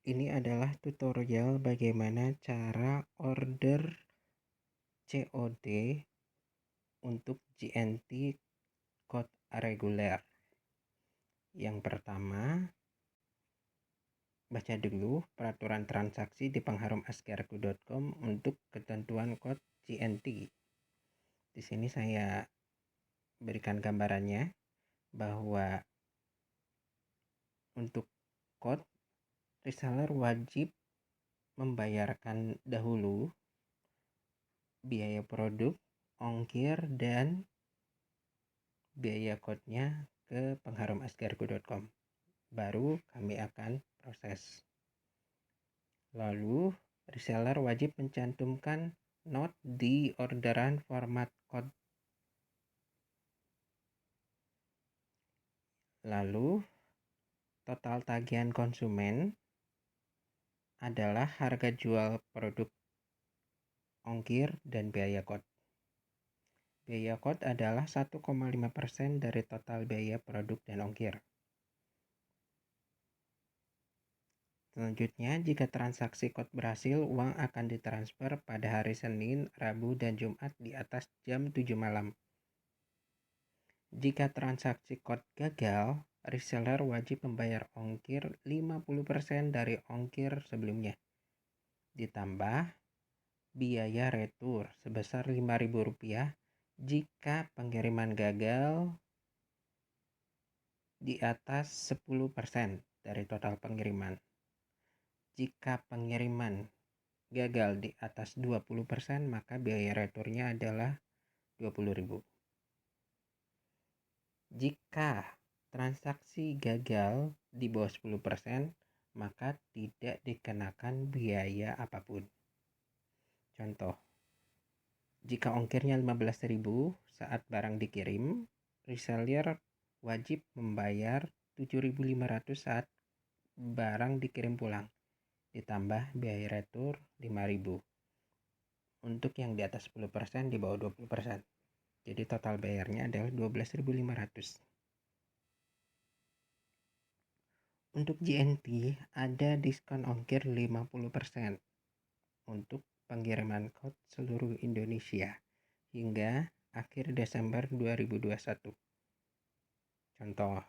Ini adalah tutorial bagaimana cara order COD untuk JNT code reguler. Yang pertama, baca dulu peraturan transaksi di pengharumasgarku.com untuk ketentuan kode JNT. Di sini saya berikan gambarannya bahwa untuk kode reseller wajib membayarkan dahulu biaya produk, ongkir, dan biaya kodenya ke pengharumasgarku.com. Baru kami akan proses. Lalu reseller wajib mencantumkan note di orderan format code. Lalu total tagihan konsumen adalah harga jual produk, ongkir, dan biaya kode. Biaya kode adalah 1,5% dari total biaya produk dan ongkir. Selanjutnya, jika transaksi kode berhasil, uang akan ditransfer pada hari Senin, Rabu, dan Jumat di atas jam 7 malam. Jika transaksi kode gagal, reseller wajib membayar ongkir 50% dari ongkir sebelumnya. Ditambah biaya retur sebesar Rp5.000 jika pengiriman gagal di atas 10% dari total pengiriman. Jika pengiriman gagal di atas 20%, maka biaya returnya adalah Rp20.000. Jika transaksi gagal di bawah 10%, maka tidak dikenakan biaya apapun. Contoh, jika ongkirnya Rp15.000 saat barang dikirim, reseller wajib membayar Rp7.500 saat barang dikirim pulang, ditambah biaya retur Rp5.000. Untuk yang di atas 10%, di bawah 20%. Jadi total bayarnya adalah Rp12.500. Untuk JNT ada diskon ongkir 50% untuk pengiriman kode seluruh Indonesia hingga akhir Desember 2021. Contoh,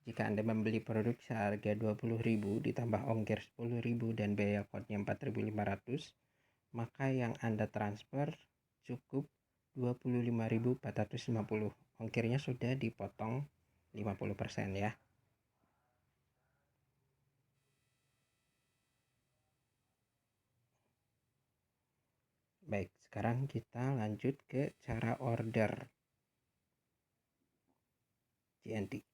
jika Anda membeli produk seharga Rp20.000 ditambah ongkir Rp10.000 dan biaya kodenya Rp4.500, maka yang Anda transfer cukup Rp25.450. Ongkirnya sudah dipotong 50% ya. Baik, sekarang kita lanjut ke cara order JNT.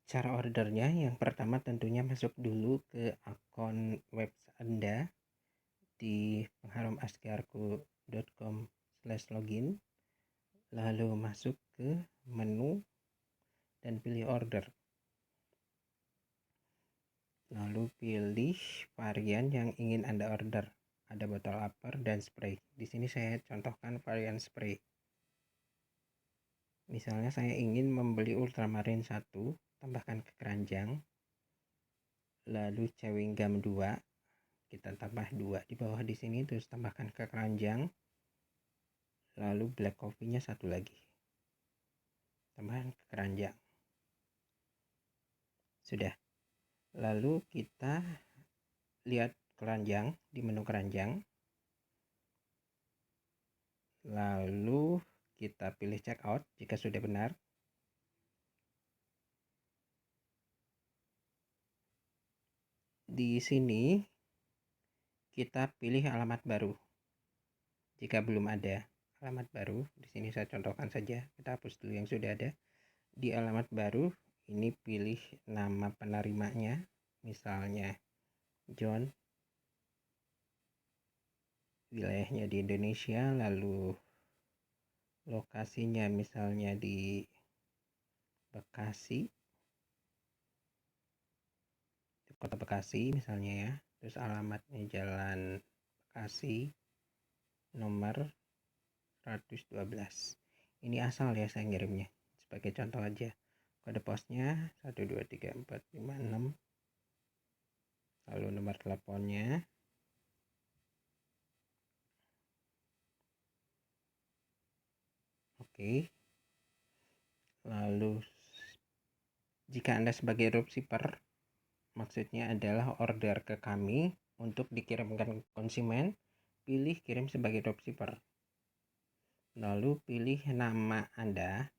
Cara ordernya yang pertama tentunya masuk dulu ke akun web Anda di pengharumasgarku.com/login, lalu masuk ke menu dan pilih order. Lalu pilih varian yang ingin Anda order. Ada botol upper dan spray. Di sini saya contohkan varian spray. Misalnya saya ingin membeli Ultramarine 1, tambahkan ke keranjang. Lalu chewing gum 2, kita tambah 2 di bawah di sini, terus tambahkan ke keranjang. Lalu black coffee-nya 1 lagi. Tambahkan ke keranjang. Sudah. Lalu kita lihat keranjang di menu keranjang. Lalu kita pilih check out jika sudah benar. Di sini kita pilih alamat baru. Jika belum ada alamat baru, di sini saya contohkan saja. Kita hapus dulu yang sudah ada. Di alamat baru ini pilih nama penerimanya, misalnya John, wilayahnya di Indonesia, lalu lokasinya misalnya di Bekasi, di kota Bekasi misalnya ya, terus alamatnya Jalan Bekasi nomor 112. Ini asal ya saya ngirimnya, sebagai contoh aja. kode posnya 123456, lalu nomor teleponnya, oke. Lalu jika Anda sebagai dropshipper, maksudnya adalah order ke kami untuk dikirimkan konsumen, pilih kirim sebagai dropshipper. Lalu pilih nama Anda,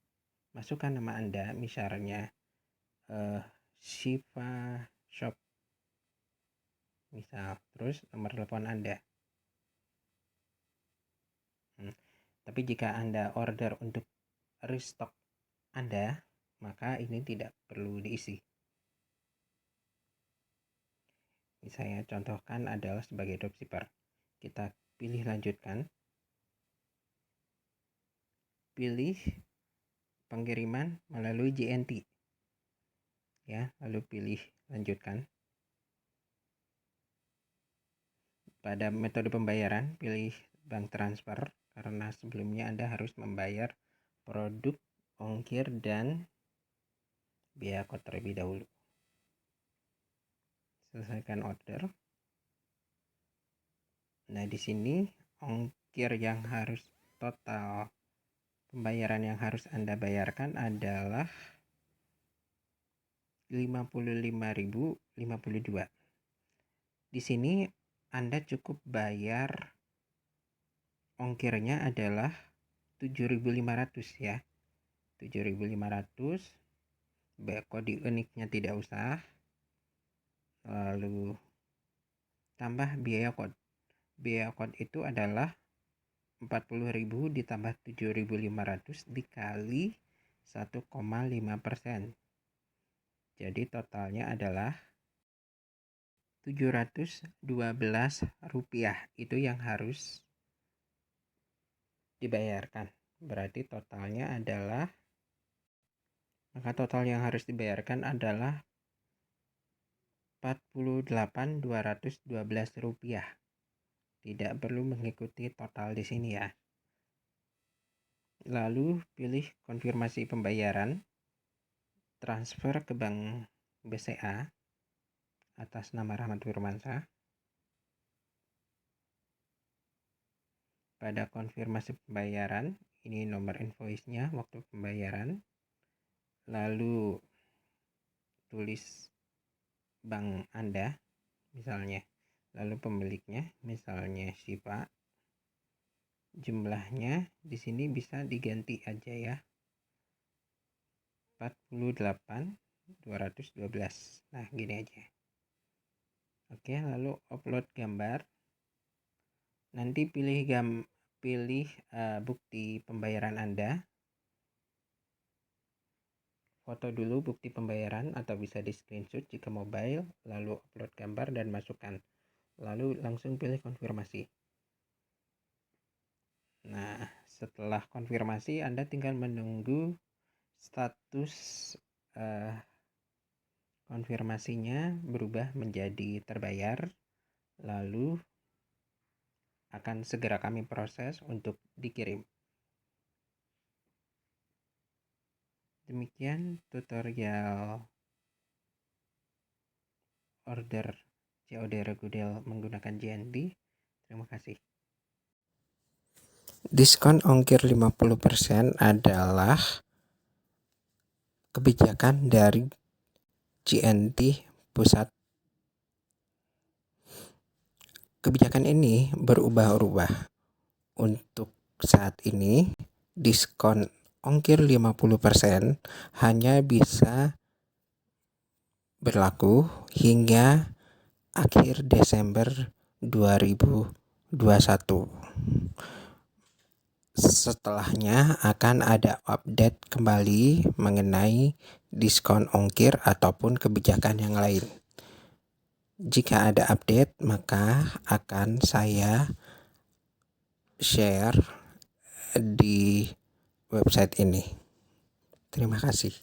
masukkan nama Anda, misalnya Shiva Shop, misal, terus nomor telepon Anda. Tapi jika Anda order untuk restock Anda, maka ini tidak perlu diisi. Saya contohkan adalah sebagai dropshipper. Kita pilih lanjutkan. Pilih pengiriman melalui JNT. Ya, lalu pilih lanjutkan. Pada metode pembayaran, pilih bank transfer karena sebelumnya Anda harus membayar produk, ongkir, dan biaya kod terlebih dahulu. Selesaikan order. Nah, di sini ongkir yang harus total pembayaran yang harus Anda bayarkan adalah 55.052. Di sini Anda cukup bayar ongkirnya adalah 7.500 ya. 7.500. Kode uniknya tidak usah. Lalu tambah biaya kod. Biaya kod itu adalah 40.000 ditambah 7.500 dikali 1,5%. Jadi totalnya adalah 712 rupiah. Itu yang harus dibayarkan. Berarti totalnya adalah, maka total yang harus dibayarkan adalah 48.212 rupiah. Tidak perlu mengikuti total di sini ya. Lalu pilih konfirmasi pembayaran, transfer ke bank BCA atas nama Rahmat Firmansyah. Pada konfirmasi pembayaran, ini nomor invoice-nya waktu pembayaran. Lalu tulis bank Anda misalnya, lalu pemiliknya misalnya Shiva. Jumlahnya di sini bisa diganti aja ya, 48.212. Nah, gini aja. Oke, lalu upload gambar. Nanti pilih bukti pembayaran Anda. Foto dulu bukti pembayaran atau bisa di screenshot jika mobile, lalu upload gambar dan masukkan. Lalu langsung pilih konfirmasi. Nah, setelah konfirmasi Anda tinggal menunggu status konfirmasinya berubah menjadi terbayar, lalu akan segera kami proses untuk dikirim. Demikian tutorial order COD Regudel menggunakan JNT. Terima kasih. Diskon ongkir 50% adalah kebijakan dari JNT Pusat. Kebijakan ini berubah-ubah. Untuk saat ini, diskon ongkir 50% hanya bisa berlaku hingga akhir Desember 2021. Setelahnya akan ada update kembali mengenai diskon ongkir ataupun kebijakan yang lain. Jika ada update, maka akan saya share di website ini. Terima kasih.